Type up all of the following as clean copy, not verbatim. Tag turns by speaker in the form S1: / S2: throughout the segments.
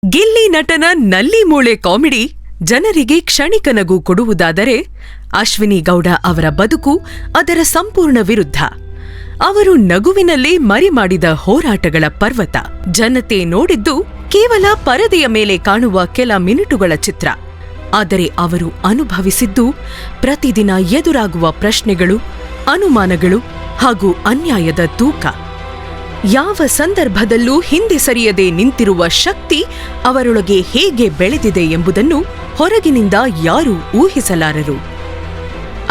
S1: ಗಿಲ್ಲಿ ನಟನ ನಲ್ಲಿ ಮೂಳೆ ಕಾಮಿಡಿ ಜನರಿಗೆ ಕ್ಷಣಿಕ ನಗು ಕೊಡುವುದಾದರೆ ಅಶ್ವಿನಿ ಗೌಡ ಅವರ ಬದುಕು ಅದರ ಸಂಪೂರ್ಣ ವಿರುದ್ಧ. ಅವರು ನಗುವಿನಲ್ಲೇ ಮರಿಮಾಡಿದ ಹೋರಾಟಗಳ ಪರ್ವತ. ಜನತೆ ನೋಡಿದ್ದು ಕೇವಲ ಪರದೆಯ ಮೇಲೆ ಕಾಣುವ ಕೆಲ ಮಿನಿಟುಗಳ ಚಿತ್ರ. ಆದರೆ ಅವರು ಅನುಭವಿಸಿದ್ದು ಪ್ರತಿದಿನ ಎದುರಾಗುವ ಪ್ರಶ್ನೆಗಳು, ಅನುಮಾನಗಳು ಹಾಗೂ ಅನ್ಯಾಯದ ತೂಕ. ಯಾವ ಸಂದರ್ಭದಲ್ಲೂ ಹಿಂದೆ ಸರಿಯದೆ ನಿಂತಿರುವ ಶಕ್ತಿ ಅವರೊಳಗೆ ಹೇಗೆ ಬೆಳೆದಿದೆ ಎಂಬುದನ್ನು ಹೊರಗಿನಿಂದ ಯಾರೂ ಊಹಿಸಲಾರರು.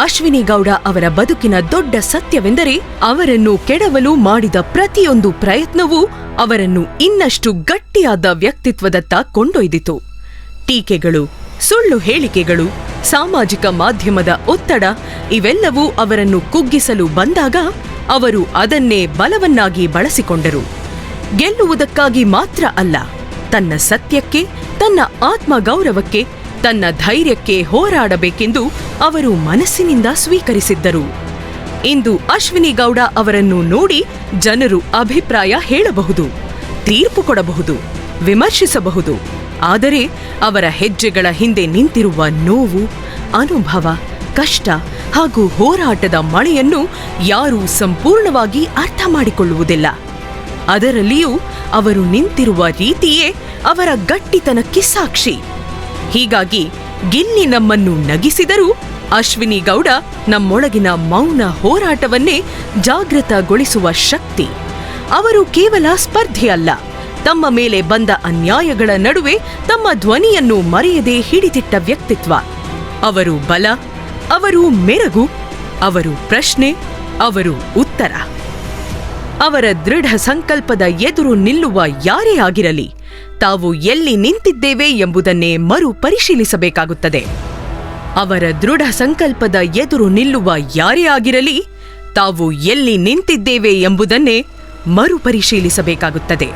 S1: ಅಶ್ವಿನಿ ಗೌಡ ಅವರ ಬದುಕಿನ ದೊಡ್ಡ ಸತ್ಯವೆಂದರೆ ಅವರನ್ನು ಕೆಡವಲು ಮಾಡಿದ ಪ್ರತಿಯೊಂದು ಪ್ರಯತ್ನವೂ ಅವರನ್ನು ಇನ್ನಷ್ಟು ಗಟ್ಟಿಯಾದ ವ್ಯಕ್ತಿತ್ವದತ್ತ ಕೊಂಡೊಯ್ದಿತು. ಟೀಕೆಗಳು, ಸುಳ್ಳು ಹೇಳಿಕೆಗಳು, ಸಾಮಾಜಿಕ ಮಾಧ್ಯಮದ ಒತ್ತಡ ಇವೆಲ್ಲವೂ ಅವರನ್ನು ಕುಗ್ಗಿಸಲು ಬಂದಾಗ ಅವರು ಅದನ್ನೇ ಬಲವನ್ನಾಗಿ ಬಳಸಿಕೊಂಡರು. ಗೆಲ್ಲುವುದಕ್ಕಾಗಿ ಮಾತ್ರ ಅಲ್ಲ, ತನ್ನ ಸತ್ಯಕ್ಕೆ, ತನ್ನ ಆತ್ಮಗೌರವಕ್ಕೆ, ತನ್ನ ಧೈರ್ಯಕ್ಕೆ ಹೋರಾಡಬೇಕೆಂದು ಅವರು ಮನಸ್ಸಿನಿಂದ ಸ್ವೀಕರಿಸಿದ್ದರು. ಇಂದು ಅಶ್ವಿನಿ ಗೌಡ ಅವರನ್ನು ನೋಡಿ ಜನರು ಅಭಿಪ್ರಾಯ ಹೇಳಬಹುದು, ತೀರ್ಪು ಕೊಡಬಹುದು, ವಿಮರ್ಶಿಸಬಹುದು. ಆದರೆ ಅವರ ಹೆಜ್ಜೆಗಳ ಹಿಂದೆ ನಿಂತಿರುವ ನೋವು, ಅನುಭವ, ಕಷ್ಟ ಹಾಗೂ ಹೋರಾಟದ ಮಳೆಯನ್ನು ಯಾರೂ ಸಂಪೂರ್ಣವಾಗಿ ಅರ್ಥ ಮಾಡಿಕೊಳ್ಳುವುದಿಲ್ಲ. ಅದರಲ್ಲಿಯೂ ಅವರು ನಿಂತಿರುವ ರೀತಿಯೇ ಅವರ ಗಟ್ಟಿತನಕ್ಕೆ ಸಾಕ್ಷಿ. ಹೀಗಾಗಿ ಗಿಲ್ಲಿ ನಮ್ಮನ್ನು ನಗಿಸಿದರೂ ಅಶ್ವಿನಿ ಗೌಡ ನಮ್ಮೊಳಗಿನ ಮೌನ ಹೋರಾಟವನ್ನೇ ಜಾಗೃತಗೊಳಿಸುವ ಶಕ್ತಿ. ಅವರು ಕೇವಲ ಸ್ಪರ್ಧೆಯಲ್ಲ, ತಮ್ಮ ಮೇಲೆ ಬಂದ ಅನ್ಯಾಯಗಳ ನಡುವೆ ತಮ್ಮ ಧ್ವನಿಯನ್ನು ಮರೆಯದೆ ಹಿಡಿದಿಟ್ಟ ವ್ಯಕ್ತಿತ್ವ. ಅವರು ಬಲ, ಅವರು ಮೆರಗು, ಅವರು ಪ್ರಶ್ನೆ, ಅವರು ಉತ್ತರ. ಅವರ ದೃಢ ಸಂಕಲ್ಪದ ಎದುರು ನಿಲ್ಲುವ ಯಾರೇ ಆಗಿರಲಿ, ತಾವು ಎಲ್ಲಿ ನಿಂತಿದ್ದೇವೆ ಎಂಬುದನ್ನೇ ಮರು ಪರಿಶೀಲಿಸಬೇಕಾಗುತ್ತದೆ. ಅವರ ದೃಢ ಸಂಕಲ್ಪದ ಎದುರು ನಿಲ್ಲುವ ಯಾರೇ ಆಗಿರಲಿ, ತಾವು ಎಲ್ಲಿ ನಿಂತಿದ್ದೇವೆ ಎಂಬುದನ್ನೇ ಮರುಪರಿಶೀಲಿಸಬೇಕಾಗುತ್ತದೆ.